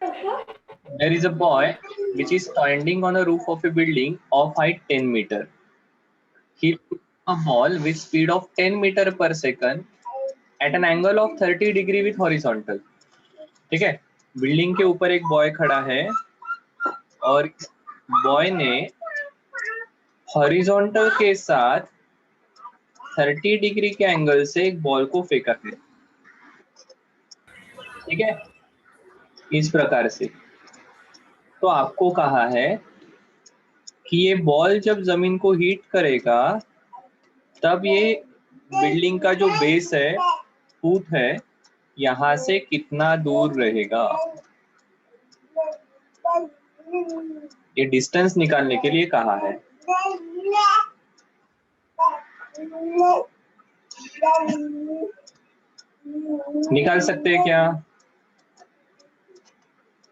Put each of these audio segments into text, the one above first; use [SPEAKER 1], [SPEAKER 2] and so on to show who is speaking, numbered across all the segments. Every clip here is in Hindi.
[SPEAKER 1] There is a boy which is standing on a roof of a building of height 10 meter. He threw a ball with speed of 10 meter per second at an angle of 30 degree with horizontal. ठीक है, बिल्डिंग के ऊपर एक बॉय खड़ा है और बॉय ने हॉरिजॉन्टल के साथ 30 डिग्री के एंगल से एक बॉल को फेंका है। ठीक है, इस प्रकार से। तो आपको कहा है कि ये बॉल जब जमीन को हिट करेगा तब ये बिल्डिंग का जो बेस है, फुट है, यहां से कितना दूर रहेगा। ये डिस्टेंस निकालने के लिए कहा है। निकाल सकते हैं क्या?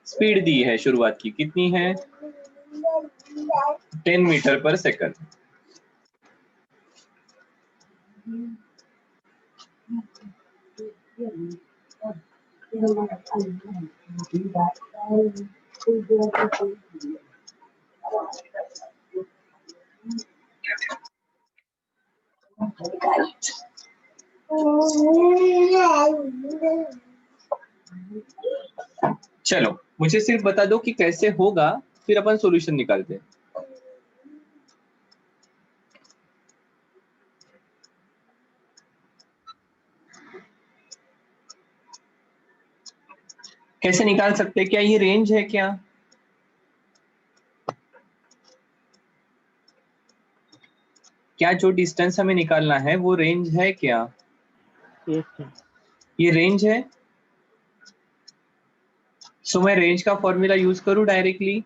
[SPEAKER 1] स्पीड दी है शुरुआत की, कितनी है? 10 मीटर पर सेकंड। चलो मुझे सिर्फ बता दो कि कैसे होगा, फिर अपन सॉल्यूशन निकालते हैं। कैसे निकाल सकते हैं? क्या ये रेंज है क्या? क्या जो डिस्टेंस हमें निकालना है वो रेंज है क्या? ये रेंज है। सो मैं रेंज का फॉर्मूला यूज करूं डायरेक्टली?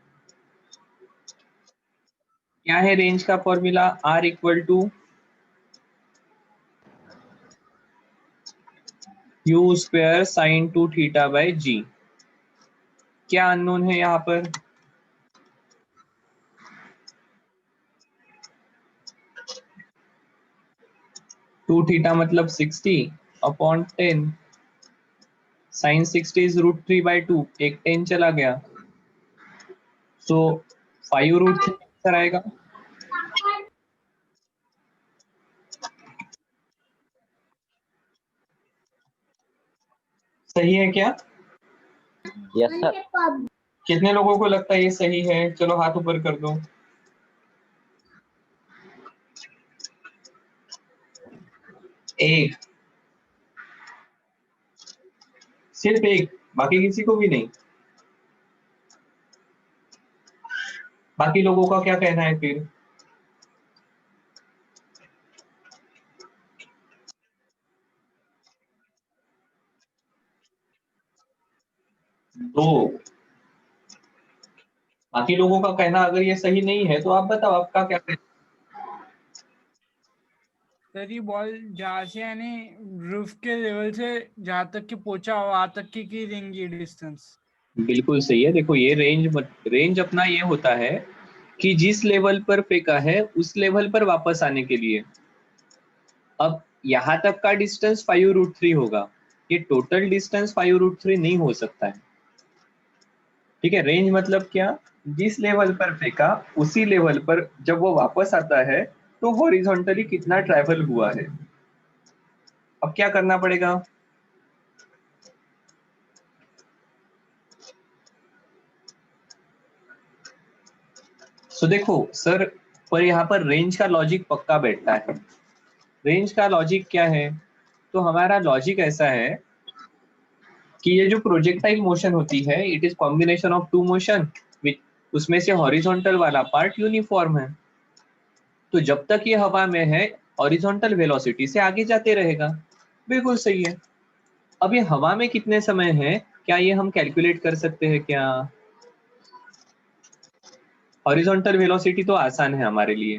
[SPEAKER 1] क्या है रेंज का formula? R equal to U square sine 2 theta by G। क्या अननोन है यहाँ पर? टू थीटा मतलब 60 अपॉन 10, साइन 60 इज √3/2, एक 10 चला गया, सो 5√3 आंसर आएगा। सही है क्या?
[SPEAKER 2] Yes sir.
[SPEAKER 1] कितने लोगों को लगता है ये सही है? चलो हाथ ऊपर कर दो। एक, सिर्फ एक, बाकी किसी को भी नहीं? बाकी लोगों का क्या कहना है फिर? दो। बाकी लोगों का कहना अगर ये सही नहीं है तो आप बताओ आपका क्या कहना?
[SPEAKER 3] सर ये बॉल जहाँ से यानी रूफ के लेवल से जहाँ तक कि पहुंचा हो वहां तक की रहेंगी डिस्टेंस।
[SPEAKER 1] बिल्कुल सही है। देखो ये रेंज अपना ये होता है कि जिस लेवल पर फेंका है उस लेवल पर वापस आने के लिए। अब यहाँ तक का डिस्टेंस 5√3 होगा, ये टोटल डिस्टेंस 5√3 नहीं हो सकता है। ठीक है, रेंज मतलब क्या? जिस लेवल पर फेंका उसी लेवल पर जब वो वापस आता है तो हॉरिजॉन्टली कितना ट्रैवल हुआ है। अब क्या करना पड़ेगा? देखो सर, पर यहाँ पर रेंज का लॉजिक पक्का बैठता है। रेंज का लॉजिक क्या है? तो हमारा लॉजिक ऐसा है कि ये जो प्रोजेक्टाइल मोशन होती है, it is combination of two motion, उसमें से हॉरिजॉन्टल वाला पार्ट यूनिफॉर्म है। तो जब तक ये हवा में है हॉरिजॉन्टल वेलोसिटी से आगे जाते रहेगा। बिल्कुल सही है। अब ये हवा में कितने समय है, क्या ये हम कैलकुलेट कर सकते हैं क्या? हॉरिजॉन्टल वेलोसिटी तो आसान है हमारे लिए।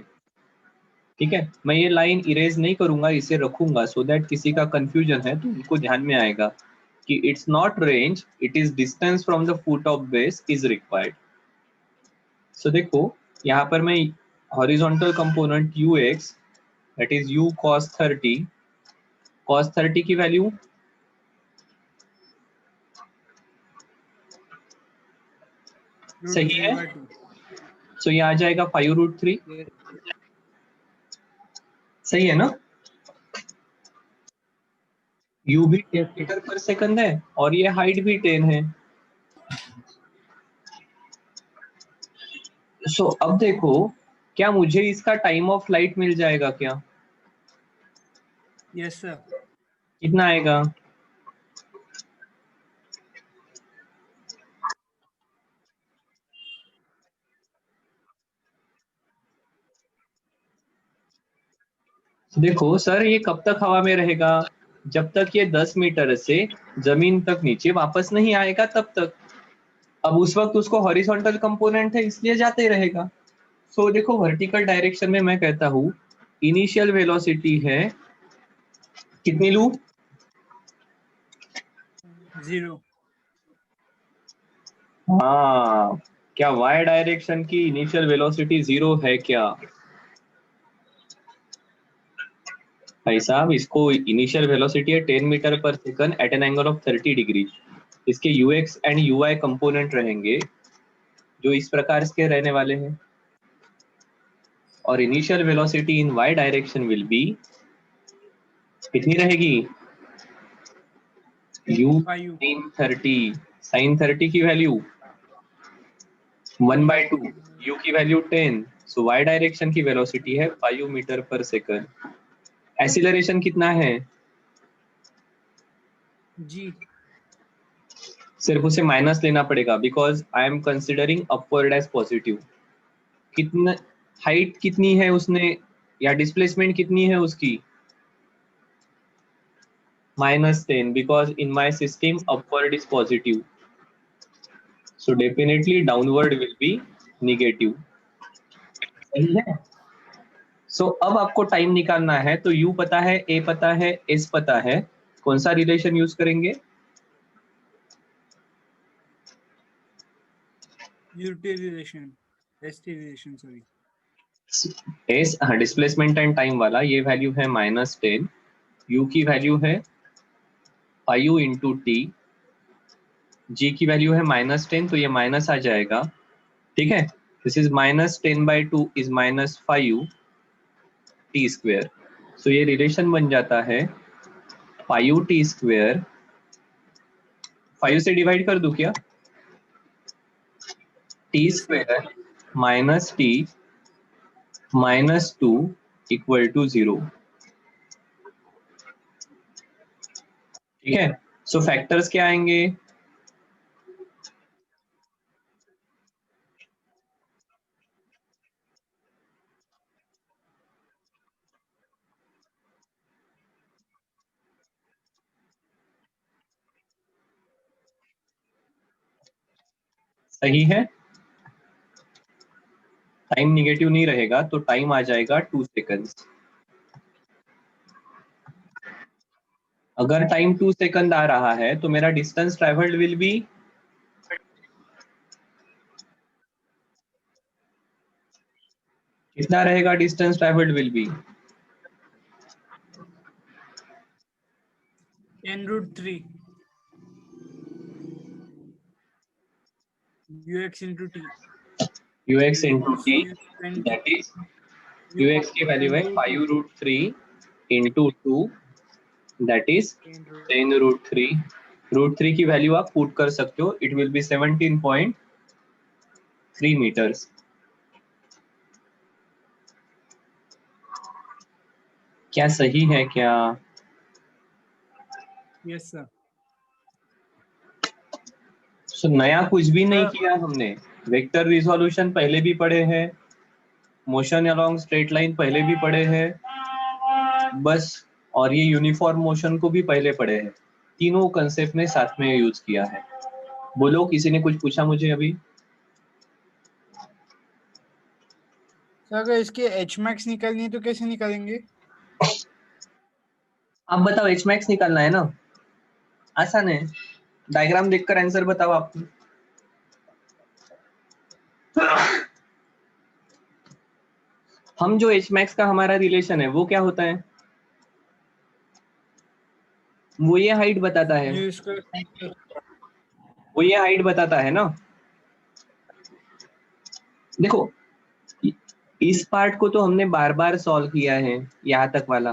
[SPEAKER 1] ठीक है, मैं ये लाइन इरेज नहीं करूंगा, इसे रखूंगा सो दैट किसी का कंफ्यूजन है तो उनको ध्यान में आएगा कि it's not range, it is distance from the foot of base is required. So देखो यहाँ पर मैं horizontal component ux that is u cos 30 की वैल्यू सही है। सो ये आ जाएगा 5√3, सही है ना। u भी 10 मीटर पर सेकंड है और ये हाइट भी 10 है। सो अब देखो, क्या मुझे इसका टाइम ऑफ फ्लाइट मिल जाएगा क्या?
[SPEAKER 3] Yes sir.
[SPEAKER 1] कितना आएगा? देखो सर, ये कब तक हवा में रहेगा? जब तक ये 10 मीटर से जमीन तक नीचे वापस नहीं आएगा तब तक। अब उस वक्त उसको हॉरिजॉन्टल कंपोनेंट है इसलिए जाते रहेगा। सो देखो, वर्टिकल डायरेक्शन में मैं कहता हूं इनिशियल वेलोसिटी है, कितनी लू?
[SPEAKER 3] 0।
[SPEAKER 1] हाँ, क्या वाई डायरेक्शन की इनिशियल वेलोसिटी 0 है क्या? भाई साहब, इसको इनिशियल वेलोसिटी है 10 मीटर पर second at an angle of 30 degree. इसके यूएक्स एंड यूआई कंपोनेंट रहेंगे जो इस प्रकार के रहने वाले हैं, और initial velocity in y direction will be कितनी रहेगी? u sin 30 की वैल्यू 1/2, u की वैल्यू 10। सो y डायरेक्शन की वेलोसिटी है 5 मीटर पर सेकंड। एक्सीलरेशन कितना है?
[SPEAKER 3] जी।
[SPEAKER 1] सिर्फ उसे माइनस लेना पड़ेगा because I am considering upward as positive. कितना हाइट कितनी है उसने, या डिस्प्लेसमेंट कितनी है उसकी? -10 because in my system upward is positive, so definitely downward will be negative। सही है। सो अब आपको टाइम निकालना है, तो u पता है, a पता है, s पता है। कौन सा रिलेशन यूज करेंगे?
[SPEAKER 3] UT relation, ST relation, sorry.
[SPEAKER 1] s displacement and time वाला, ये वैल्यू है -10, u की वैल्यू है 5 इंटू टी, g की वैल्यू है -10, तो ये माइनस आ जाएगा। ठीक है, this is -10/2 is -5 T square. So ये रिलेशन बन जाता है 5 टी स्क्वेयर, 5 से डिवाइड कर दूं क्या? T
[SPEAKER 3] yes sir.
[SPEAKER 1] Square minus t -2 equal to 0। ठीक है, सो फैक्टर्स क्या आएंगे? सही है, टाइम निगेटिव नहीं रहेगा तो टाइम आ जाएगा 2 सेकंड्स। अगर टाइम 2 सेकंड आ रहा है तो मेरा डिस्टेंस ट्रेवल्ड विल बी कितना रहेगा? Distance travelled will be
[SPEAKER 3] 10√3 ux into t।
[SPEAKER 1] ux into t,
[SPEAKER 3] you spend
[SPEAKER 1] that is
[SPEAKER 3] you
[SPEAKER 1] ux की वैल्यू है
[SPEAKER 3] spend
[SPEAKER 1] 5√3 into 2, that is 10√3। √3 की वैल्यू आप पुट कर सकते हो, इट विल बी 17.3 मीटर्स। क्या सही है क्या?
[SPEAKER 3] Yes sir.
[SPEAKER 1] सो नया कुछ भी नहीं किया हमने। वेक्टर रिजोल्यूशन पहले भी पढ़े हैं, मोशन अलोंग स्ट्रेट लाइन पहले भी पढ़े हैं बस, और ये यूनिफॉर्म मोशन को भी पहले पढ़े हैं। तीनों कंसेप्ट ने साथ में यूज किया है। बोलो, किसी ने कुछ पूछा मुझे अभी?
[SPEAKER 3] सर अगर इसके एच मैक्स निकालनी है तो कैसे निकालेंगे?
[SPEAKER 1] आप बताओ, एच मैक्स निकालना है ना? आसान है, डायग्राम देखकर आंसर बताओ आप। हम जो एच मैक्स का हमारा रिलेशन है वो क्या होता है? वो ये हाइट बताता है,
[SPEAKER 3] म्यू स्क्वायर
[SPEAKER 1] वो ये हाइट बताता है ना। देखो इस पार्ट को तो हमने बार बार सॉल्व किया है, यहां तक वाला।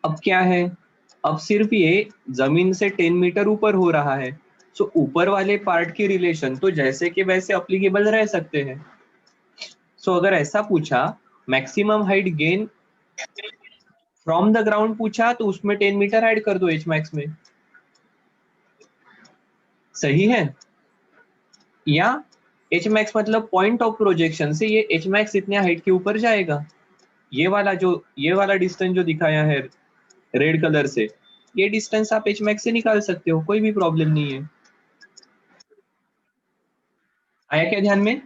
[SPEAKER 1] अब क्या है, अब सिर्फ ये जमीन से 10 मीटर ऊपर हो रहा है, सो ऊपर वाले पार्ट की रिलेशन तो जैसे कि वैसे अप्लीकेबल रह सकते हैं। सो अगर ऐसा पूछा maximum height gain from the ground पूछा तो उसमें 10 मीटर ऐड कर दो एच मैक्स में, सही है। या एच मैक्स मतलब पॉइंट ऑफ प्रोजेक्शन से ये एच मैक्स इतने हाइट के ऊपर जाएगा। ये वाला डिस्टेंस जो दिखाया है रेड कलर से, ये डिस्टेंस आप एच मैक्स से निकाल सकते हो, कोई भी प्रॉब्लम नहीं है। आया क्या ध्यान में?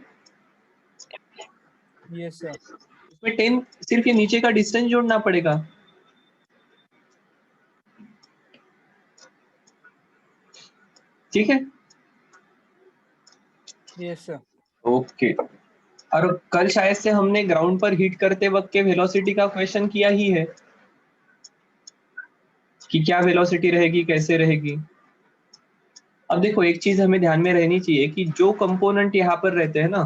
[SPEAKER 3] Yes sir.
[SPEAKER 1] इसमें 10 सिर्फ ये नीचे का डिस्टेंस जोड़ना पड़ेगा। ठीक है,
[SPEAKER 3] यस सर।
[SPEAKER 1] ओके। और कल शायद से हमने ग्राउंड पर हिट करते वक्त के वेलोसिटी का क्वेश्चन किया ही है कि क्या वेलोसिटी रहेगी, कैसे रहेगी। अब देखो एक चीज हमें ध्यान में रहनी चाहिए कि जो कंपोनेंट यहाँ पर रहते हैं ना,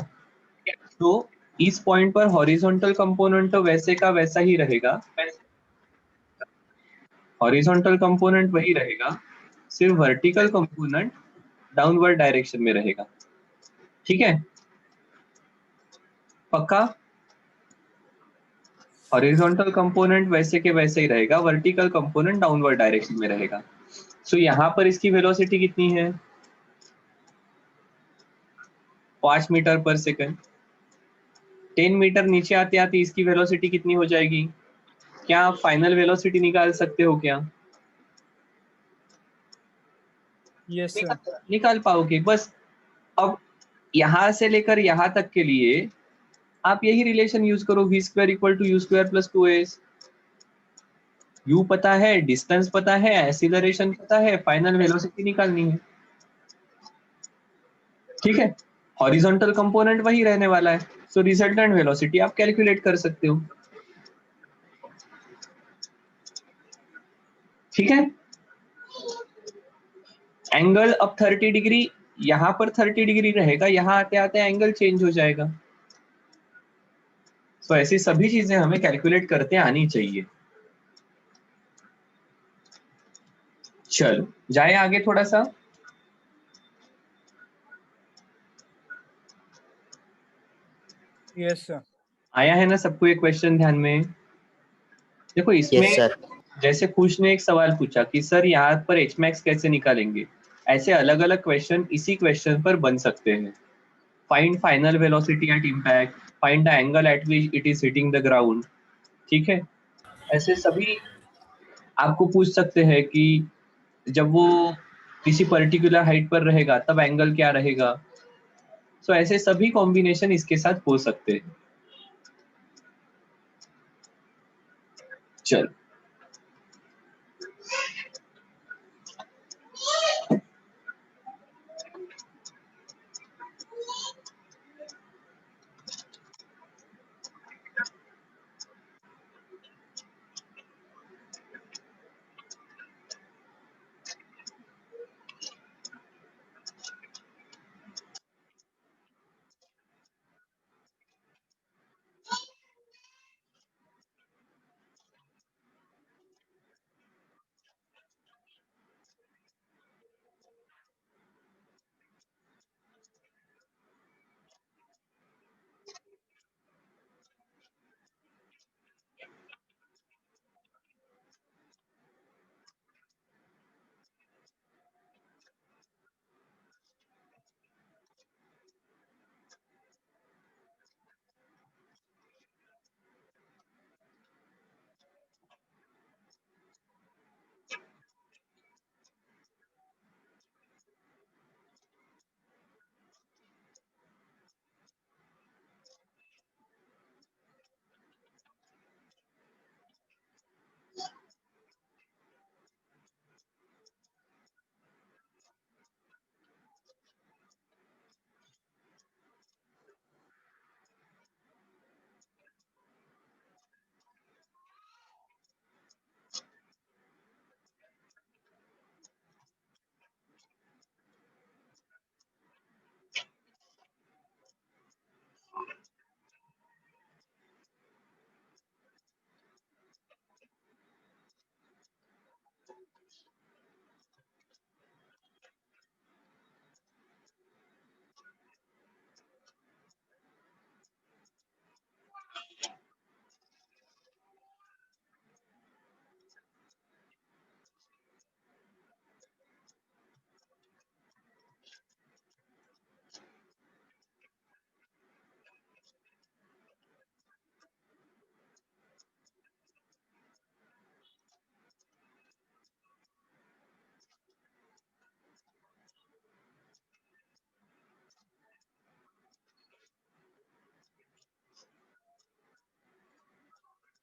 [SPEAKER 1] तो इस पॉइंट पर हॉरिजॉन्टल कंपोनेंट तो वैसे का वैसा ही रहेगा, हॉरिजॉन्टल कंपोनेंट वही रहेगा, सिर्फ वर्टिकल कंपोनेंट डाउनवर्ड डायरेक्शन में रहेगा। ठीक है, पक्का? हॉरिजॉन्टल कंपोनेंट वैसे के वैसे ही रहेगा, वर्टिकल कंपोनेंट डाउनवर्ड डायरेक्शन में रहेगा। सो यहाँ पर इसकी वेलोसिटी कितनी है, 5 मीटर पर सेकंड। 10 मीटर नीचे आते आते इसकी वेलोसिटी कितनी हो जाएगी? क्या आप फाइनल वेलोसिटी निकाल सकते हो क्या?
[SPEAKER 3] Yes sir.
[SPEAKER 1] निकाल पाओगे बस। अब यहां से लेकर यहां तक के लिए आप यही रिलेशन यूज करो, v square equal to u square plus 2s। You पता है, डिस्टेंस पता है, एक्सीलरेशन पता है, फाइनल वेलोसिटी निकालनी है। ठीक है, हॉरिजॉन्टल कंपोनेंट वही रहने वाला है, सो रिजल्टेंट वेलोसिटी आप कैलकुलेट कर सकते हो। ठीक है, एंगल अब 30 डिग्री, यहां पर 30 डिग्री रहेगा, यहां आते आते एंगल चेंज हो जाएगा। तो ऐसी सभी चीजें हमें कैलकुलेट करते आनी चाहिए। चलो जाए आगे थोड़ा सा।
[SPEAKER 3] Yes sir.
[SPEAKER 1] आया है ना सबको ये क्वेश्चन ध्यान में? देखो इसमें
[SPEAKER 2] यस सर।
[SPEAKER 1] जैसे कुछ ने एक सवाल पूछा कि सर यहाँ पर एच मैक्स कैसे निकालेंगे, ऐसे अलग अलग क्वेश्चन इसी क्वेश्चन पर बन सकते हैं। Find final velocity at impact, find the angle at which it is hitting the ground. ठीक है, ऐसे सभी आपको पूछ सकते हैं कि जब वो किसी पर्टिकुलर हाइट पर रहेगा तब एंगल क्या रहेगा। सो ऐसे सभी कॉम्बिनेशन इसके साथ हो सकते हैं। चलो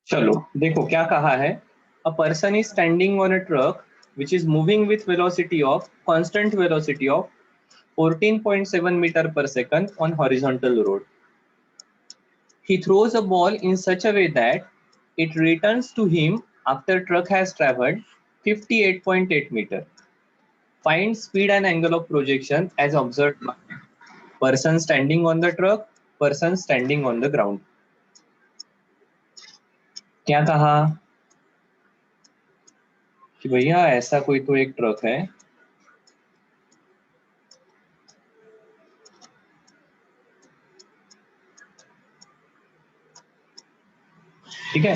[SPEAKER 1] चलो देखो क्या कहा है, a person is standing on a truck which is moving with velocity of constant velocity of 14.7 meter per second on horizontal road. He throws a ball in such a way that it returns to him after truck has traveled 58.8 meter. Find speed and angle of projection as observed by person standing on the truck, person standing on the ground. क्या कहा कि भैया ऐसा कोई तो एक ट्रक है, ठीक है,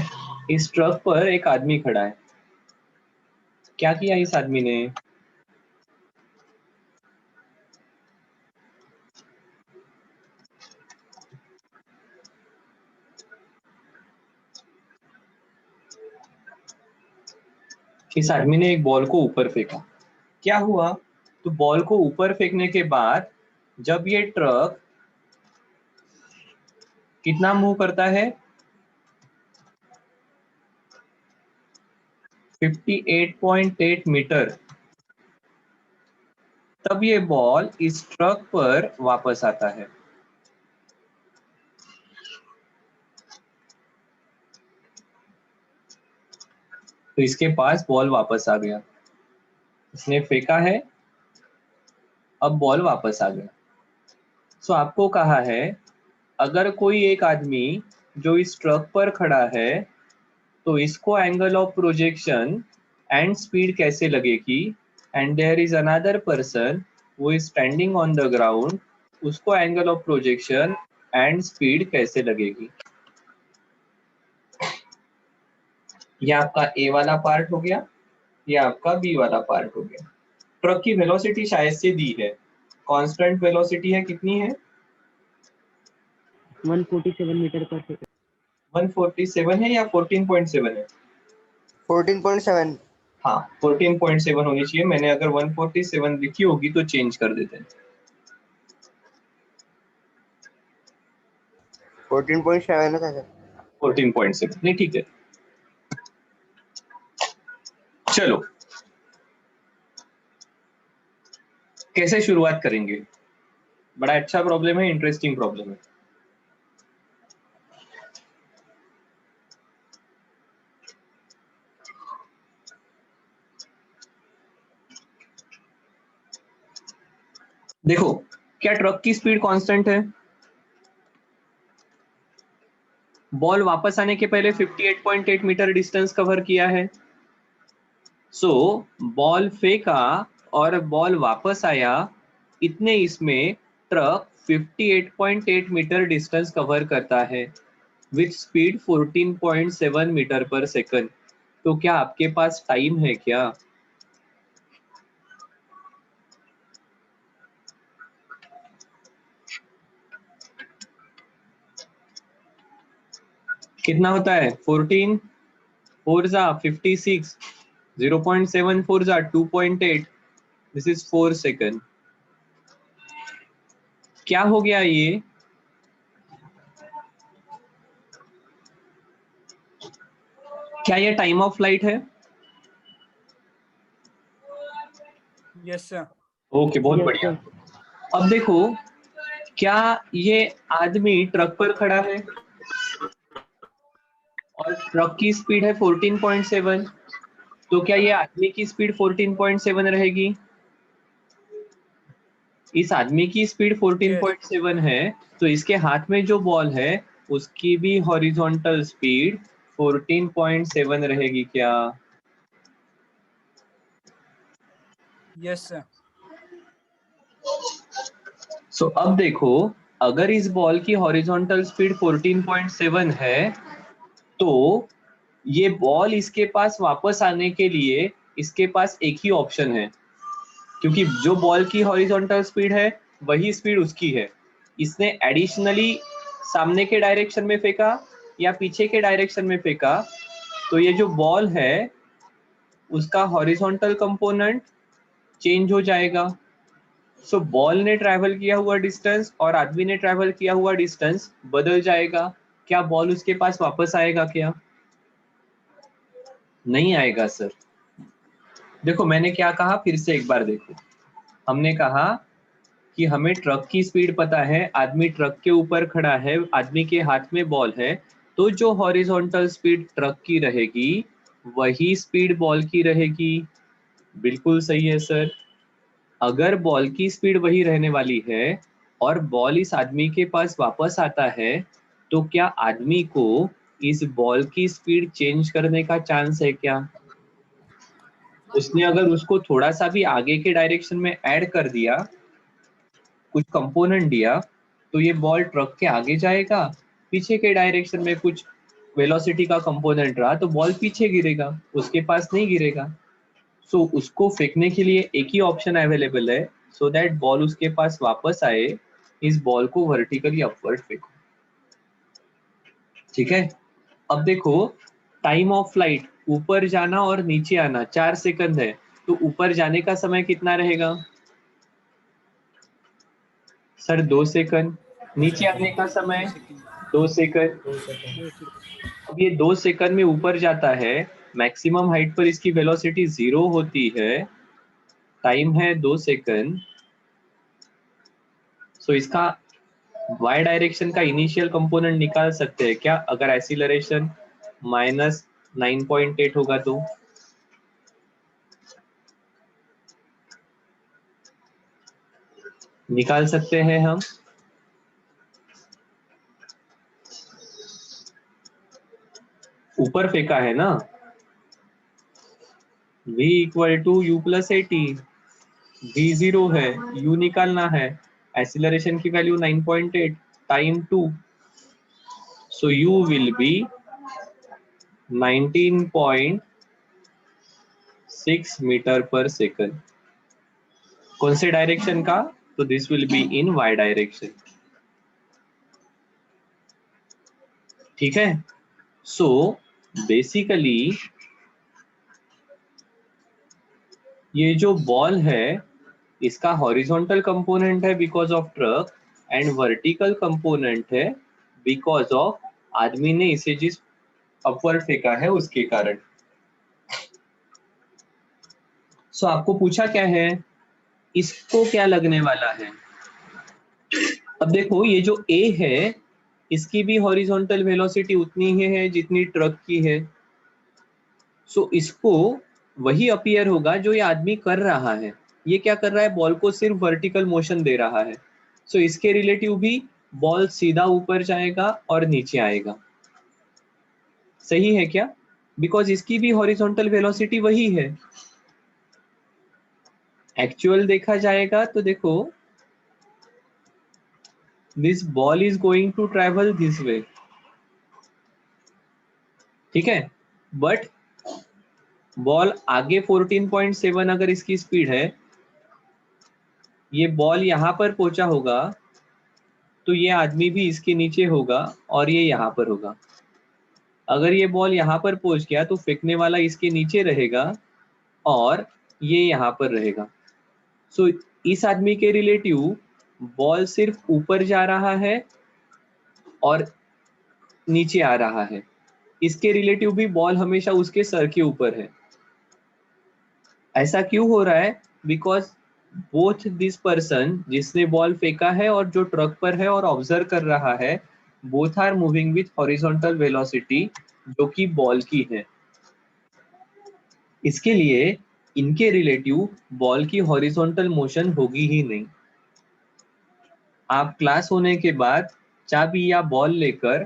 [SPEAKER 1] इस ट्रक पर एक आदमी खड़ा है। क्या किया इस आदमी ने, इस आदमी ने एक बॉल को ऊपर फेंका। क्या हुआ, तो बॉल को ऊपर फेंकने के बाद जब ये ट्रक कितना मूव करता है, 58.8 मीटर, तब ये बॉल इस ट्रक पर वापस आता है। तो इसके पास बॉल वापस आ गया, इसने फेंका है, अब बॉल वापस आ गया। सो आपको कहा है अगर कोई एक आदमी जो इस ट्रक पर खड़ा है तो इसको angle of projection and speed कैसे लगेगी, and there is another person वो is standing on the ground, उसको angle of projection and speed कैसे लगेगी। ये आपका ए वाला पार्ट हो गया, ये आपका बी वाला पार्ट हो गया। ट्रक की वेलोसिटी शायद से दी है, कांस्टेंट वेलोसिटी है, कितनी है,
[SPEAKER 2] 147 मीटर पर सेकंड।
[SPEAKER 1] 147 है या 14.7 है,
[SPEAKER 4] 14.7।
[SPEAKER 1] हाँ 14.7 होनी चाहिए। मैंने अगर 147 लिखी होगी तो चेंज कर देते हैं।
[SPEAKER 4] 14.7 है सर।
[SPEAKER 1] 14.7 नहीं, ठीक है। चलो कैसे शुरुआत करेंगे, बड़ा अच्छा प्रॉब्लम है, इंटरेस्टिंग प्रॉब्लम है। देखो क्या ट्रक की स्पीड कांस्टेंट है, बॉल वापस आने के पहले 58.8 मीटर डिस्टेंस कवर किया है। सो बॉल फेंका और बॉल वापस आया, इतने इसमें ट्रक 58.8 मीटर डिस्टेंस कवर करता है विथ स्पीड 14.7 मीटर पर सेकंड। तो क्या आपके पास टाइम है क्या, कितना होता है 14 4 जा 56, 0.7 4 जा 2.8, दिस इज 4 सेकंड। क्या हो गया ये, क्या ये टाइम ऑफ फ्लाइट है,
[SPEAKER 3] यस सर।
[SPEAKER 1] ओके बहुत बढ़िया। अब देखो क्या ये आदमी ट्रक पर खड़ा है और ट्रक की स्पीड है 14.7, तो क्या ये आदमी की स्पीड 14.7 रहेगी, इस आदमी की स्पीड 14.7 है, तो इसके हाथ में जो बॉल है उसकी भी हॉरिजॉन्टल स्पीड 14.7 रहेगी क्या,
[SPEAKER 3] यस सर।
[SPEAKER 1] सो अब देखो अगर इस बॉल की हॉरिजॉन्टल स्पीड 14.7 है तो ये बॉल इसके पास वापस आने के लिए इसके पास एक ही ऑप्शन है, क्योंकि जो बॉल की हॉरिजॉन्टल स्पीड है वही स्पीड उसकी है। इसने एडिशनली सामने के डायरेक्शन में फेंका या पीछे के डायरेक्शन में फेंका, तो ये जो बॉल है उसका हॉरिजॉन्टल कंपोनेंट चेंज हो जाएगा। सो बॉल ने ट्रैवल किया हुआ डिस्टेंस और आदमी ने ट्रैवल किया हुआ डिस्टेंस बदल जाएगा। क्या बॉल उसके पास वापस आएगा क्या, नहीं आएगा सर। देखो मैंने क्या कहा, फिर से एक बार देखो। हमने कहा कि हमें ट्रक की स्पीड पता है, आदमी ट्रक के ऊपर खड़ा है, आदमी के हाथ में बॉल है, तो जो हॉरिजॉन्टल स्पीड ट्रक की रहेगी वही स्पीड बॉल की रहेगी। बिल्कुल सही है सर। अगर बॉल की स्पीड वही रहने वाली है और बॉल इस आदमी के पास वापस आता है, तो क्या आदमी को इस बॉल की स्पीड चेंज करने का चांस है क्या? उसने अगर उसको थोड़ा सा भी आगे के डायरेक्शन में ऐड कर दिया, कुछ कंपोनेंट दिया, तो ये बॉल ट्रक के आगे जाएगा, पीछे के डायरेक्शन में कुछ वेलोसिटी का कंपोनेंट रहा तो बॉल पीछे गिरेगा, उसके पास नहीं गिरेगा। सो उसको फेंकने के लिए एक ही ऑप्शन अवेलेबल है, सो दैट बॉल उसके पास वापस आए, इस बॉल को वर्टिकली अपवर्ड फेंको। ठीक है, अब देखो टाइम ऑफ फ्लाइट, ऊपर जाना और नीचे आना 4 सेकंड है, तो ऊपर जाने का समय कितना रहेगा सर? 2 सेकंड। नीचे आने का समय 2 सेकंड। अब ये 2 सेकंड में ऊपर जाता है, मैक्सिमम हाइट पर इसकी वेलोसिटी 0 होती है, टाइम है 2 सेकंड। सो इसका y डायरेक्शन का इनिशियल कंपोनेंट निकाल सकते हैं क्या? अगर एक्सीलरेशन -9.8 होगा तो निकाल सकते हैं हम। ऊपर फेंका है ना, v equal to u plus a t, v 0 है, u निकालना है, एक्सीलरेशन की value 9.8, time 2, so u will be 19.6 metre पर सेकंड। कौन से डायरेक्शन का? तो this will be in y direction. ठीक है, सो बेसिकली ये जो बॉल है इसका हॉरिजॉन्टल कंपोनेंट है because of truck, and vertical component है बिकॉज ऑफ आदमी ने इसे जिस अपवर्ड फेंका है उसके कारण। सो आपको पूछा क्या है, इसको क्या लगने वाला है? अब देखो ये जो A है इसकी भी हॉरिजॉन्टल वेलोसिटी उतनी ही है जितनी ट्रक की है। सो इसको वही अपीयर होगा जो ये आदमी कर रहा है। ये क्या कर रहा है? बॉल को सिर्फ वर्टिकल मोशन दे रहा है। सो इसके रिलेटिव भी बॉल सीधा ऊपर जाएगा और नीचे आएगा। सही है क्या? बिकॉज इसकी भी हॉरिजॉन्टल वेलोसिटी वही है। एक्चुअल देखा जाएगा तो देखो this ball is going to travel this way, ठीक है, बट बॉल आगे 14.7 अगर इसकी स्पीड है, ये बॉल यहां पर पहुंचा होगा तो ये आदमी भी इसके नीचे होगा और ये यहाँ पर होगा। अगर ये बॉल यहाँ पर पहुंच गया तो फेंकने वाला इसके नीचे रहेगा और ये यहाँ पर रहेगा। सो इस आदमी के रिलेटिव बॉल सिर्फ ऊपर जा रहा है और नीचे आ रहा है। इसके रिलेटिव भी बॉल हमेशा उसके सर के ऊपर है। ऐसा क्यों हो रहा है? बिकॉज बोथ दिस पर्सन जिसने बॉल फेंका है और जो ट्रक पर है और ऑब्जर्व कर रहा है, both are moving with horizontal velocity जो कि बॉल की है। इसके लिए इनके रिलेटिव बॉल की हॉरिजॉन्टल मोशन होगी ही नहीं। आप क्लास होने के बाद चाबी या बॉल लेकर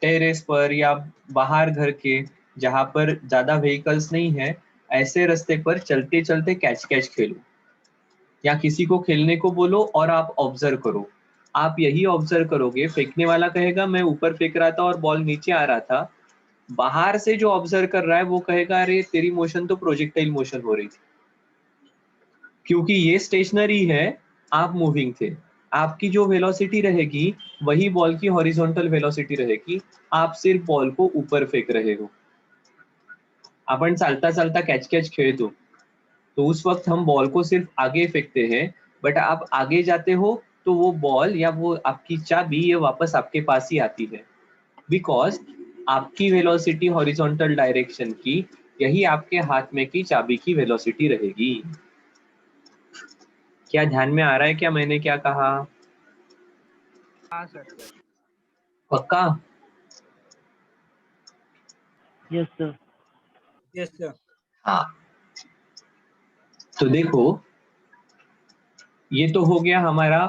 [SPEAKER 1] टेरेस पर या बाहर घर के जहां पर ज्यादा व्हीकल्स नहीं है, ऐसे रास्ते पर चलते चलते कैच कैच खेलो या किसी को खेलने को बोलो और आप ऑब्जर्व करो। आप यही ऑब्जर्व करोगे, फेंकने वाला कहेगा मैं ऊपर फेंक रहा था और बॉल नीचे आ रहा था, बाहर से जो ऑब्जर्व कर रहा है वो कहेगा अरे तेरी मोशन तो प्रोजेक्टाइल मोशन हो रही थी, क्योंकि ये स्टेशनरी है, आप मूविंग थे। आपकी जो वेलोसिटी रहेगी वही बॉल की हॉरिजॉन्टल वेलोसिटी रहेगी, आप सिर्फ बॉल को ऊपर फेंक रहे हो। आपण चालता चालता कैच कैच खेळतो तो उस वक्त हम बॉल को सिर्फ आगे फेंकते हैं, बट आप आगे जाते हो तो वो बॉल या वो आपकी चाबी ये वापस आपके पास ही आती है, बिकॉज आपकी वेलोसिटी हॉरिजॉन्टल डायरेक्शन की, यही आपके हाथ में की चाबी की वेलोसिटी रहेगी। क्या ध्यान में आ रहा है क्या मैंने क्या कहा?
[SPEAKER 3] हाँ सर।
[SPEAKER 1] पक्का?
[SPEAKER 2] Yes sir.
[SPEAKER 3] Yes sir.
[SPEAKER 1] हाँ, तो देखो ये तो हो गया हमारा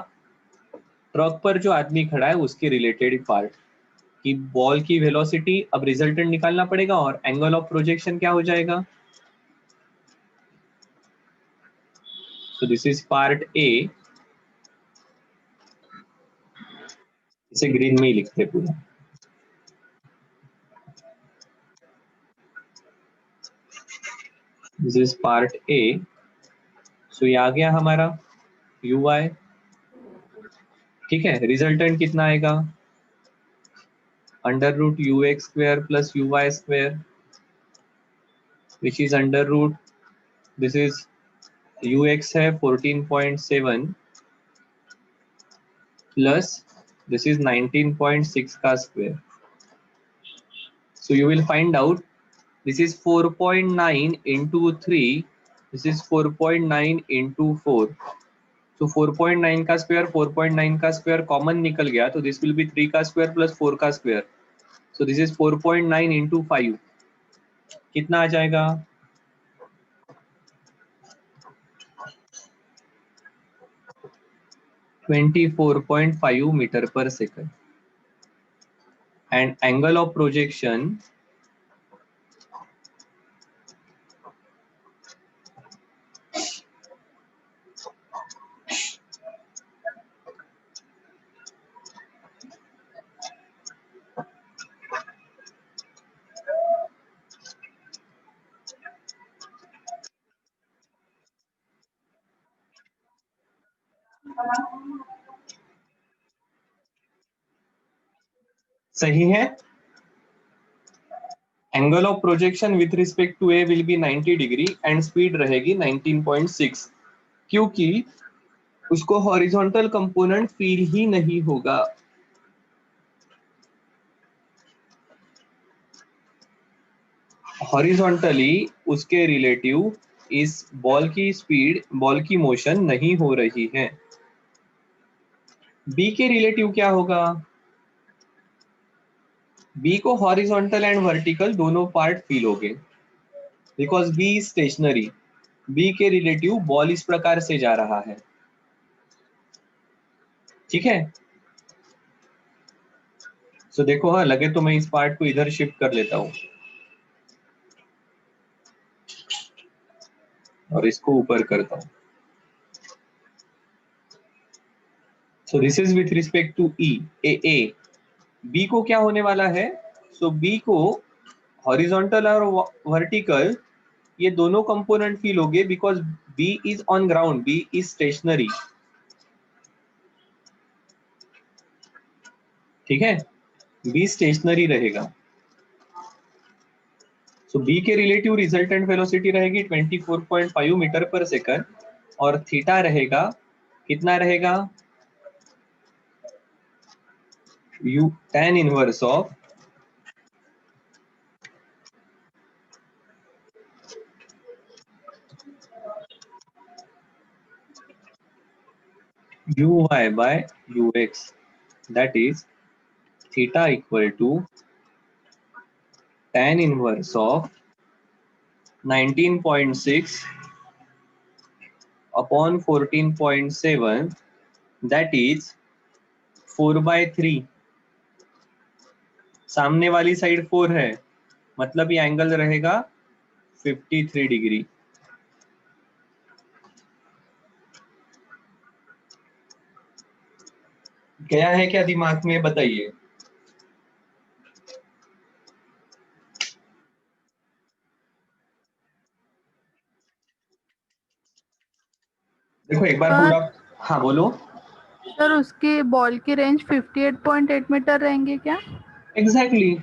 [SPEAKER 1] ट्रक पर जो आदमी खड़ा है उसके रिलेटेड पार्ट कि बॉल की वेलोसिटी। अब रिजल्टेंट निकालना पड़ेगा और एंगल ऑफ प्रोजेक्शन क्या हो जाएगा। So this is part A, इसे ग्रीन में ही लिखते हैं पूरा। This is part A, so ये आ गया हमारा UI, ठीक है। रिजल्टेंट कितना आएगा, under root u x square plus u y square, which is under root, this is u x है 14.7 प्लस दिस इज 19.6 का square. So you will find out this is 4.9 into 3, this is 4.9 into 4। तो 4.9 का स्क्वायर 4.9 का स्क्वायर कॉमन निकल गया, तो दिस विल बी 3 का स्क्वायर प्लस 4 का square. So this is 4.9 into 5, कितना आ जाएगा, 24.5 मीटर पर second. And angle of projection सही है। Angle of projection with respect to A will be 90 degree and speed रहेगी 19.6, क्योंकि उसको हॉरिजॉन्टल कंपोनेंट फील ही नहीं होगा। हॉरिजॉन्टली उसके रिलेटिव इस बॉल की स्पीड, बॉल की मोशन नहीं हो रही है। बी के रिलेटिव क्या होगा, बी को हॉरिजॉन्टल एंड वर्टिकल दोनों पार्ट फील हो गए, because B is stationary. B के रिलेटिव बॉल इस प्रकार से जा रहा है, ठीक है। सो देखो, हाँ लगे तो मैं इस पार्ट को इधर शिफ्ट कर लेता हूं और इसको ऊपर करता हूं। So this is with respect to E A. B को क्या होने वाला है, सो बी को हॉरिजॉन्टल और वर्टिकल ये दोनों कंपोनेंट फील हो गए, because B is on ground, B is stationary, ठीक है। बी स्टेशनरी रहेगा। सो बी के रिलेटिव रिजल्टेंट वेलोसिटी रहेगी 24.5 मीटर पर सेकंड और थीटा रहेगा, कितना रहेगा, you tan inverse of uy by ux, that is theta equal to tan inverse of 19.6 upon 14.7, that is 4/3। सामने वाली साइड 4 है, मतलब ये एंगल रहेगा 53 डिग्री। गया है क्या दिमाग में, बताइए। देखो एक बार पूरा, हाँ बोलो।
[SPEAKER 5] सर उसकी बॉल की रेंज 58.8 मीटर रहेंगे क्या?
[SPEAKER 1] एग्जैक्टली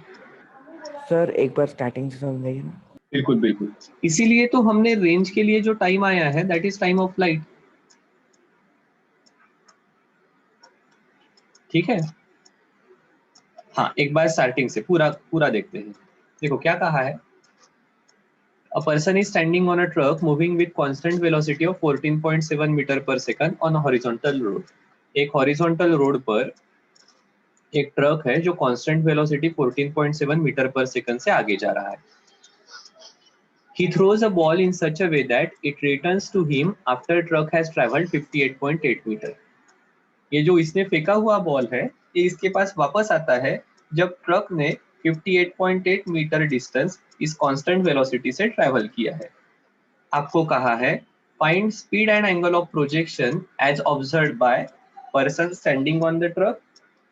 [SPEAKER 2] सर एक बार स्टार्टिंग से समझाइए ना।
[SPEAKER 1] बिल्कुल बिल्कुल, इसीलिए तो हमने रेंज के लिए जो टाइम आया है that is time of flight, ठीक है। हाँ, एक बार स्टार्टिंग से पूरा पूरा देखते हैं। देखो क्या कहा है, A person is standing on a truck moving with constant velocity of 14.7 metre पर second on a horizontal road. एक horizontal road पर एक ट्रक है जो कांस्टेंट वेलोसिटी 14.7 मीटर पर सेकंड से आगे जा रहा है. He throws a ball in such a way that it returns to him after truck has traveled 58.8 metre. ये जो इसने फेंका हुआ बॉल है ये इसके पास वापस आता है जब ट्रक ने 58.8 मीटर डिस्टेंस इस कांस्टेंट वेलोसिटी से ट्रैवल किया है. आपको कहा है find speed and angle of projection as observed by person standing on the truck,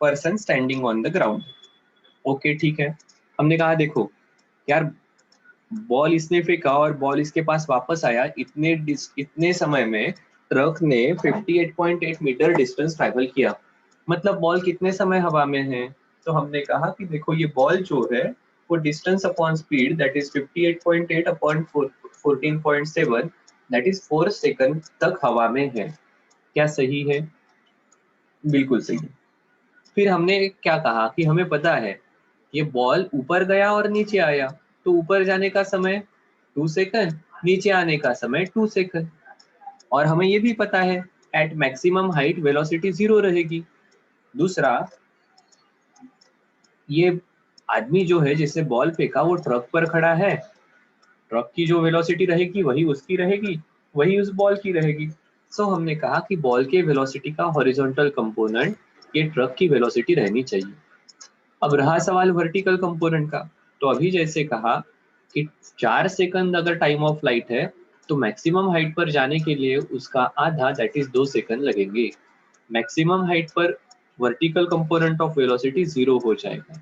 [SPEAKER 1] person standing on the ground. Okay ठीक है, हमने कहा देखो यार बॉल इसने फेंका और बॉल इसके पास वापस आया, इतने समय में ट्रक ने 58.8 मीटर डिस्टेंस ट्रैवल किया, मतलब बॉल कितने समय हवा में है. तो हमने कहा कि देखो ये बॉल जो है वो distance upon speed that is 58.8 upon 14.7 that is 4 second तक हवा में है. क्या सही है? बिल्कुल सही. फिर हमने क्या कहा कि हमें पता है ये बॉल ऊपर गया और नीचे आया, तो ऊपर जाने का समय 2 सेकंड, नीचे आने का समय 2 सेकंड. और हमें ये भी पता है एट मैक्सिमम हाइट वेलोसिटी 0 रहेगी. दूसरा, ये आदमी जो है जिसने बॉल फेंका वो ट्रक पर खड़ा है, ट्रक की जो वेलोसिटी रहेगी वही उसकी रहेगी, वही उस बॉल की रहेगी. सो हमने कहा कि बॉल के वेलोसिटी का हॉरिजॉन्टल कंपोनेंट ये ट्रक की वेलोसिटी रहनी चाहिए. अब रहा सवाल वर्टिकल कंपोनेंट का, तो अभी जैसे कहा कि 4 सेकंड अगर टाइम ऑफ फ्लाइट है तो मैक्सिमम हाइट पर जाने के लिए उसका आधा दैट इज 2 सेकंड लगेंगे. मैक्सिमम हाइट पर वर्टिकल कंपोनेंट ऑफ वेलोसिटी 0 हो जाएगा.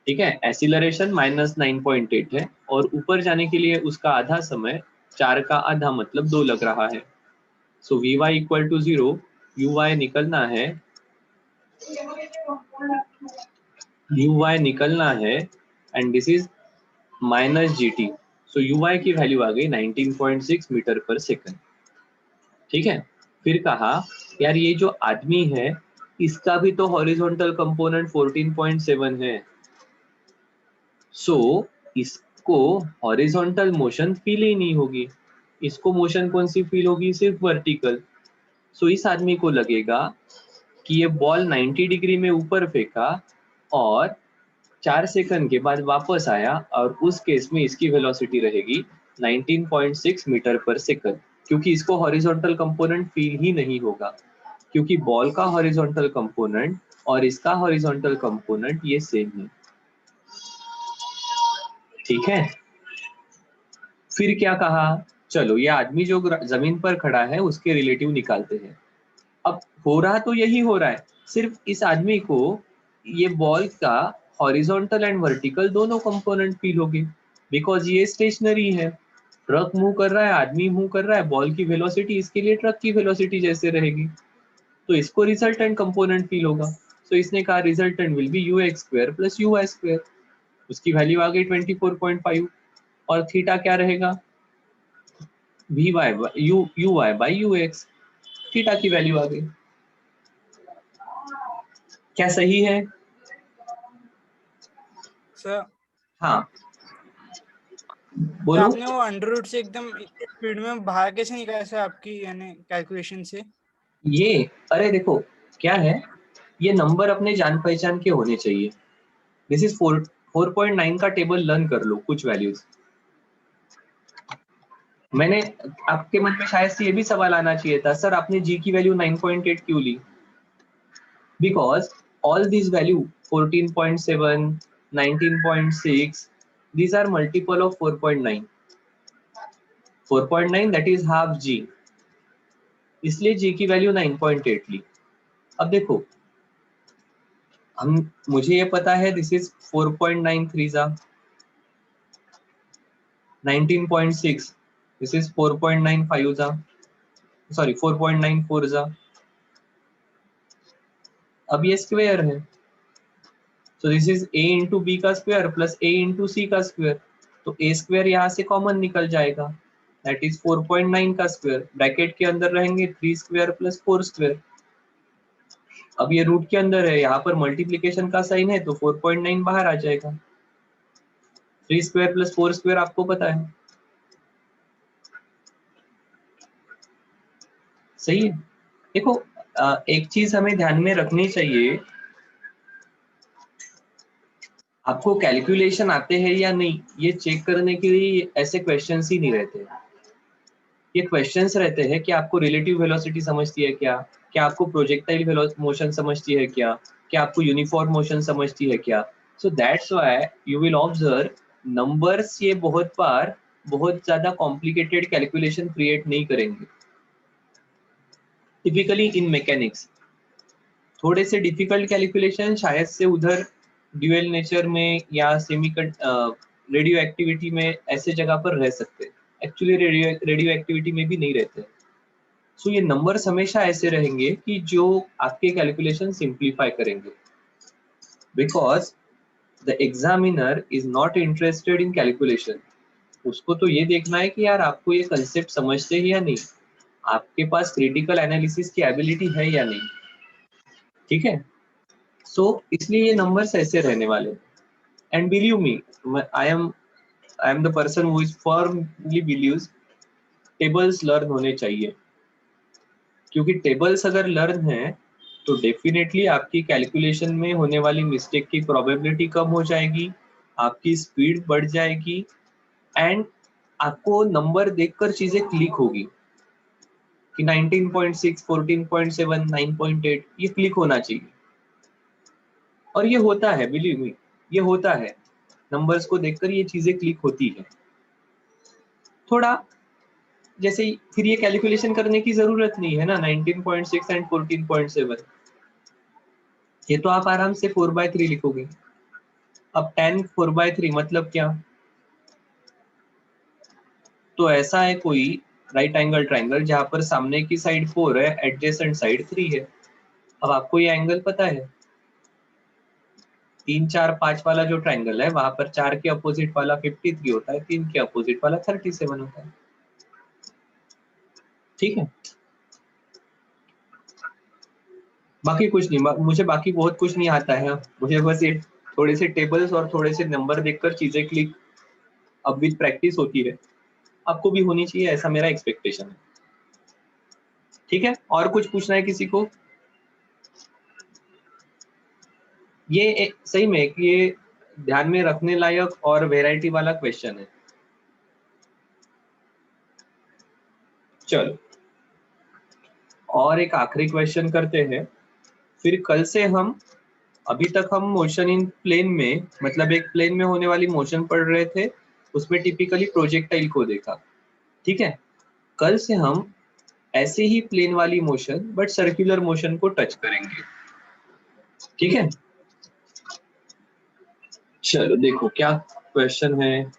[SPEAKER 1] ठीक है, एक्सीलरेशन -9.8 है और ऊपर जाने के लिए उसका आधा समय 4 का आधा मतलब 2 लग रहा है. सो Vy इक्वल टू 0, Uy निकलना है, Uy निकलना है and this is -gt. So Uy की वैल्यू आ गई 19.6 मीटर पर सेकंड. ठीक है, फिर कहा यार ये जो आदमी है इसका भी तो हॉरिजॉन्टल कंपोनेंट 14.7 है. सो इसको हॉरिजॉन्टल मोशन फील ही नहीं होगी, इसको मोशन कौन सी फील होगी? सिर्फ वर्टिकल. सो इस आदमी को लगेगा कि ये बॉल 90 डिग्री में ऊपर फेंका और 4 सेकंड के बाद वापस आया और उस केस में इसकी वेलोसिटी रहेगी 19.6 मीटर पर सेकंड, क्योंकि इसको हॉरिजॉन्टल कंपोनेंट फील ही नहीं होगा, क्योंकि बॉल का हॉरिजॉन्टल कंपोनेंट और इसका हॉरिजॉन्टल कंपोनेंट ये सेम है. ठीक है, फिर क्या कहा, चलो ये आदमी जो जमीन पर खड़ा है उसके रिलेटिव निकालते हैं. अब हो रहा तो यही हो रहा है, सिर्फ इस आदमी को ये बॉल का हॉरिजॉन्टल एंड वर्टिकल दोनों कंपोनेंट फील होंगे बिकॉज ये स्टेशनरी है. ट्रक मूव कर रहा है, आदमी मूव कर रहा है, बॉल की वेलोसिटी इसके लिए ट्रक की वेलोसिटी जैसे रहेगी, तो इसको रिजल्टेंट कंपोनेंट फील होगा. सो इसने कहा resultant will be ux² plus uy². उसकी वैल्यू आ गई 24.5 और थीटा क्या रहेगा? uy by ux. थीटा की वैल्यू आ गई. क्या सही है?
[SPEAKER 3] सर
[SPEAKER 1] हाँ
[SPEAKER 3] तो
[SPEAKER 1] बोलो.
[SPEAKER 3] आपने वो अंडर रूट से एकदम स्पीड में बाहर कैसे निकाला सर आपकी यानी कैलकुलेशन से?
[SPEAKER 1] ये अरे देखो क्या है, ये नंबर अपने जान पहचान के होने चाहिए. दिस इज 4.9 का टेबल लर्न कर लो कुछ वैल्यूज. मैंने आपके मन में शायद से ये भी सवाल आना चाहिए था, सर आपने g की वैल्यू 9.8 क्यों ली? Because all this value 14.7, 19.6 these are multiple of 4.9. 4.9 that is half g, इसलिए g की वैल्यू 9.8 ली. अब देखो मुझे ये पता है दिस इज 4.93 जा 19.6, दिस इज 4.95 जा, सॉरी 4.94 जा. अब ये स्क्वायर है, so this is a into b का square plus a into c का स्क्वायर. तो a स्क्वायर यहाँ से कॉमन निकल जाएगा दैट इज 4.9 का स्क्वायर. ब्रैकेट के अंदर रहेंगे 3 स्क्वायर प्लस 4 स्क्वायर. अब ये रूट के अंदर है, यहाँ पर मल्टीप्लीकेशन का साइन है तो 4.9 बाहर आ जाएगा। 3 स्क्वायर प्लस 4 स्क्वायर आपको पता है, सही है। देखो एक चीज हमें ध्यान में रखनी चाहिए, आपको कैलकुलेशन आते हैं या नहीं ये चेक करने के लिए ऐसे क्वेश्चंस ही नहीं रहते। ये क्वेश्चंस रहते हैं कि आपको रिलेटिव वेलोसिटी समझती है क्या आपको प्रोजेक्टाइल मोशन समझती है क्या आपको यूनिफॉर्म मोशन समझती है क्या। So that's why you will observe numbers ये बहुत बार बहुत ज्यादा कॉम्प्लिकेटेड कैलकुलेशन क्रिएट नहीं करेंगे। टिपिकली इन मैकेनिक्स थोड़े से डिफिकल्ट कैलकुलेशन शायद से उधर ड्यूअल नेचर में या रेडियो एक्टिविटी में ऐसे जगह पर रह सकते हैं, एक्चुअली रेडियो एक्टिविटी में भी नहीं रहते। सो ये नंबर्स हमेशा ऐसे रहेंगे कि जो आपके कैलकुलेशन सिंप्लीफाई करेंगे, because the examiner is not interested in calculation. उसको तो ये देखना है कि यार आपको ये कंसेप्ट समझते हैं या नहीं, आपके पास क्रिटिकल एनालिसिस की एबिलिटी है या नहीं, ठीक है। सो इसलिए ये नंबर्स ऐसे रहने वाले। And believe me, I am the person who is firmly believes tables learn होने चाहिए, क्योंकि टेबल्स अगर लर्न है तो डेफिनेटली आपकी कैलकुलेशन में होने वाली मिस्टेक की प्रोबेबिलिटी कम हो जाएगी, आपकी स्पीड बढ़ जाएगी, एंड आपको नंबर देखकर चीजें क्लिक होगी कि 19.6, 14.7, 9.8 ये क्लिक होना चाहिए। और ये होता है, बिलीव मी, ये होता है, नंबर्स को देखकर ये चीजें क्लिक होती है। थोड़ा जैसे फिर ये कैलकुलेशन करने की जरूरत नहीं है ना, 19.6 एंड 14.7 ये तो आप आराम से 4/3 लिखोगे। अब tan 4/3 मतलब क्या, तो ऐसा है कोई राइट एंगल ट्राइंगल जहां पर सामने की साइड 4 है, एडजेसेंट साइड 3 है। अब आपको ये एंगल पता है, 3, 4, 5 वाला जो ट्राइंगल है वहां पर 4 के अपोजिट वाला 53 होता है, 3 के अपोजिट वाला 37 होता है, ठीक है। बाकी कुछ नहीं, मुझे बाकी बहुत कुछ नहीं आता है, मुझे बस ये थोड़े से टेबल्स और थोड़े से नंबर देखकर चीजें क्लिक अब विद प्रैक्टिस होती है, आपको भी होनी चाहिए, ऐसा मेरा एक्सपेक्टेशन है, ठीक है। और कुछ पूछना है किसी को? ये सही में ये ध्यान में रखने लायक और वेराइटी वाला क्वेश्चन है। चलो और एक आखिरी क्वेश्चन करते हैं, फिर कल से हम, अभी तक हम मोशन इन प्लेन में, मतलब एक प्लेन में होने वाली मोशन पढ़ रहे थे, उसमें टिपिकली प्रोजेक्टाइल को देखा, ठीक है। कल से हम ऐसे ही प्लेन वाली मोशन बट सर्कुलर मोशन को टच करेंगे, ठीक है। चलो देखो क्या क्वेश्चन है।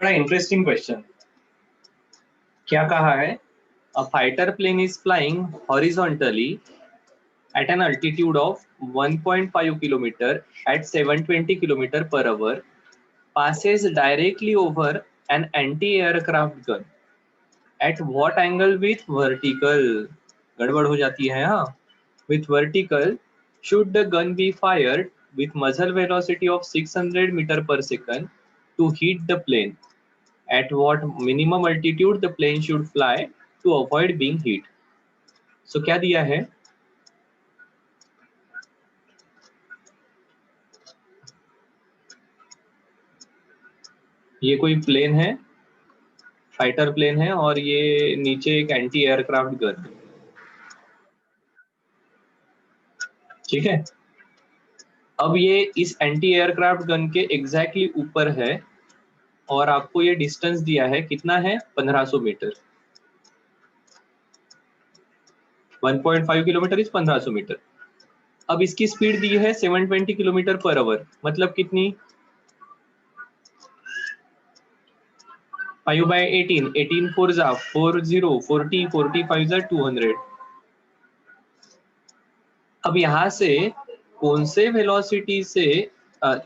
[SPEAKER 1] बड़ा इंटरेस्टिंग क्वेश्चन। क्या कहा है? A fighter plane is flying horizontally at an altitude of 1.5 kilometer at 720 kilometer per hour, passes directly over an anti-aircraft gun. At what angle with vertical? गड़बड़ हो जाती है हाँ। With vertical, should the gun be fired with muzzle velocity of 600 meter per second to hit the plane? At what minimum altitude the plane should fly to avoid being hit? So क्या दिया है? ये कोई प्लेन है, फाइटर प्लेन है, और ये नीचे एक एंटी एयरक्राफ्ट गन है, ठीक है। अब ये इस एंटी एयरक्राफ्ट गन के एग्जैक्टली ऊपर है और आपको ये डिस्टेंस दिया है, कितना है? 1500 मीटर। 1.5 kilometre is 1500 metre. अब इसकी स्पीड दी है 720 किलोमीटर पर आवर, मतलब कितनी? 5 by 18, 18 4 जा 40, 40, 45 जा 200। अब यहाँ से कौन से वेलोसिटी से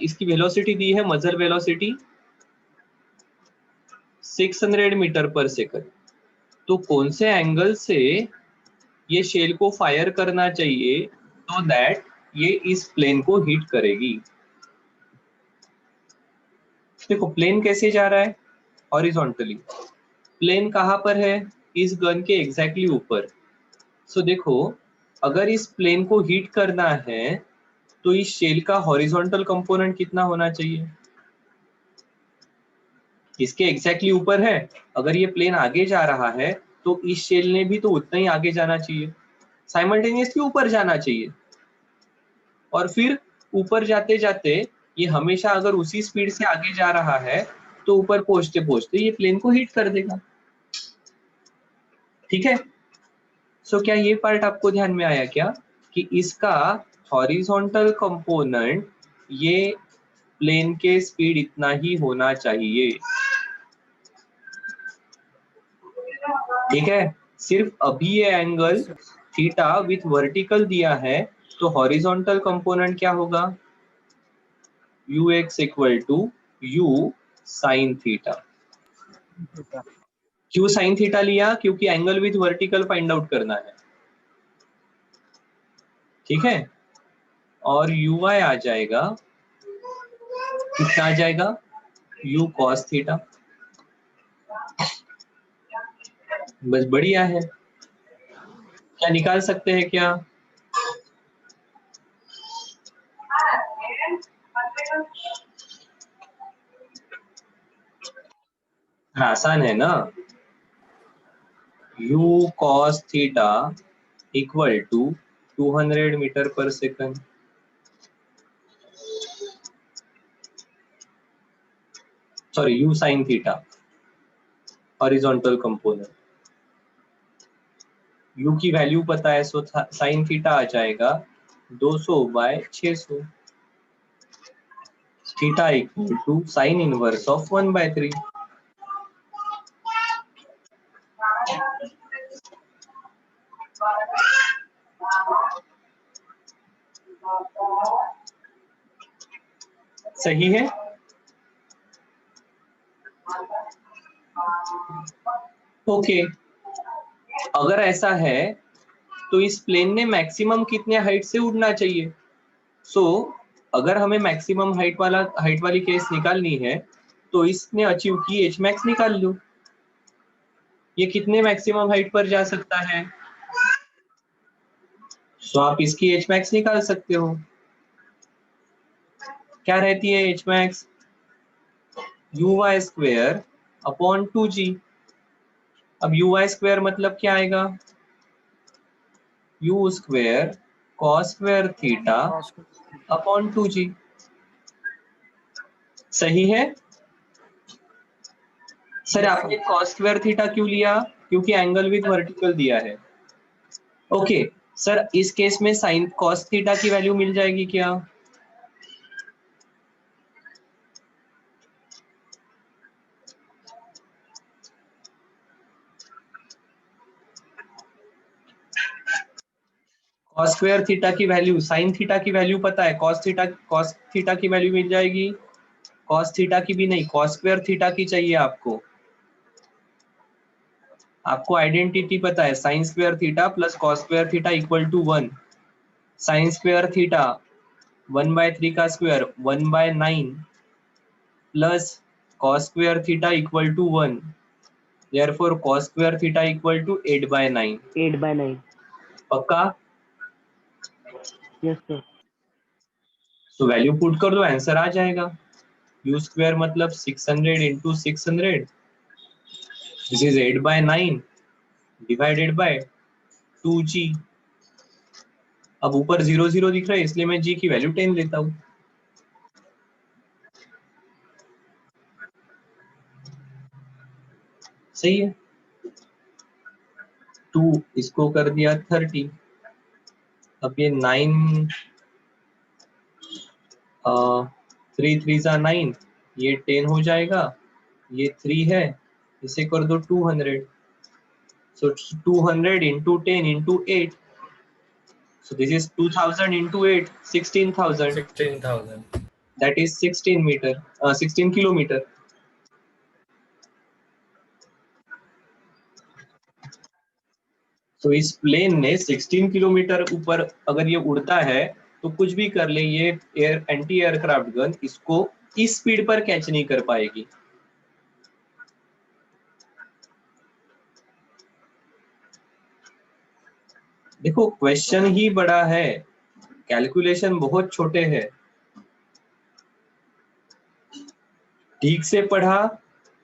[SPEAKER 1] इसकी वेलोसिटी दी है, मजल वेलोसिटी 600 मीटर पर सेकंड, तो कौन से एंगल से ये शेल को फायर करना चाहिए तो दैट ये इस प्लेन को हिट करेगी? देखो प्लेन कैसे जा रहा है? हॉरिजॉन्टली। प्लेन कहाँ पर है? इस गन के एग्जैक्टली ऊपर। सो देखो, अगर इस प्लेन को हिट करना है तो इस शेल का हॉरिजॉन्टल कंपोनेंट कितना होना चाहिए? इसके एग्जैक्टली ऊपर है। अगर ये प्लेन आगे जा रहा है तो इस शेल ने भी तो उतना ही आगे जाना चाहिए, साइमल्टेनियसली ऊपर जाना चाहिए। और फिर ऊपर जाते जाते ये हमेशा अगर उसी स्पीड से आगे जा रहा है तो ऊपर पहुंचते पहुंचते ये प्लेन को हिट कर देगा, ठीक है। सो क्या ये पार्ट आपको ध्यान में आया क्या कि इसका हॉरिजॉन्टल कंपोनेंट ये प्लेन के स्पीड इतना ही होना चाहिए, ठीक है। सिर्फ अभी ये एंगल थीटा विथ वर्टिकल दिया है, तो हॉरिजॉन्टल कंपोनेंट क्या होगा? ux equal to u sine theta. क्यों साइन थीटा लिया? क्योंकि angle with vertical find out करना है, ठीक है। और uy आ जाएगा, कितना आ जाएगा? u cos theta. बस बढ़िया है। क्या निकाल सकते हैं क्या? हाँ, आसान है ना। u cos theta equal to 200 metre पर second. Sorry, u sin theta horizontal component. u की वैल्यू पता है, सो साइन थीटा आ जाएगा 200 by 600। Theta equal to sine inverse of 1/3। सही है। ओके, अगर ऐसा है तो इस प्लेन ने मैक्सिमम कितने हाइट से उड़ना चाहिए? सो अगर हमें मैक्सिमम हाइट वाली केस निकालनी है तो इसने अचीव की एच मैक्स निकाल लो। ये कितने मैक्सिमम हाइट पर जा सकता है? सो आप इसकी एच मैक्स निकाल सकते हो। क्या रहती है H max? uy square upon 2g। अब uy स्क्वायर मतलब क्या आएगा? u square cos square theta upon 2g। सही है सर। आपने cos स्क्वायर थीटा क्यों लिया? क्योंकि एंगल विथ वर्टिकल दिया है। ओके सर, इस केस में साइन cos थीटा की वैल्यू मिल जाएगी क्या? कॉस स्क्वायर थीटा की वैल्यू, साइन थीटा की वैल्यू पता है, कॉस थीटा की वैल्यू मिल जाएगी, कॉस थीटा की भी नहीं, कॉस स्क्वायर थीटा की चाहिए आपको। आपको आइडेंटिटी पता है, sine square theta plus cos square theta equal to 1। Sine square theta 1/3 का square 1/9 plus cos square theta equal to 1, therefore cos square theta equal to 8/9।
[SPEAKER 2] 8/9।
[SPEAKER 1] पक्का?
[SPEAKER 2] Yes sir.
[SPEAKER 1] तो वैल्यू पुट कर दो, आंसर आ जाएगा। यू स्क्वायर मतलब 600 into 600, this is 8/9 divided by 2g। अब ऊपर 0 0 दिख रहा है, इसलिए मैं g की वैल्यू 10 लेता हूं। सही है। 2 इसको कर दिया 30। अब ये 9 3 3 जा 9, ये 10 हो जाएगा, ये 3 है, इसे कर दो 200। So 200 into 10 into 8. So this is 2000 into 8, 16,000.
[SPEAKER 6] 16,000.
[SPEAKER 1] That is 16 kilometer. So इस प्लेन ने 16 किलोमीटर ऊपर अगर ये उड़ता है तो कुछ भी कर ले, ये एंटी एयरक्राफ्ट गन इसको इस स्पीड पर कैच नहीं कर पाएगी। देखो क्वेश्चन ही बड़ा है, कैलकुलेशन बहुत छोटे हैं। ठीक से पढ़ा,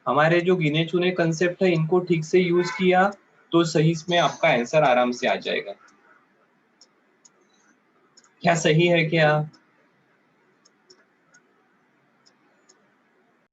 [SPEAKER 1] हमारे जो गिने चुने कंसेप्ट है इनको ठीक से यूज किया तो सही इसमें आपका आंसर आराम से आ जाएगा। क्या सही है क्या?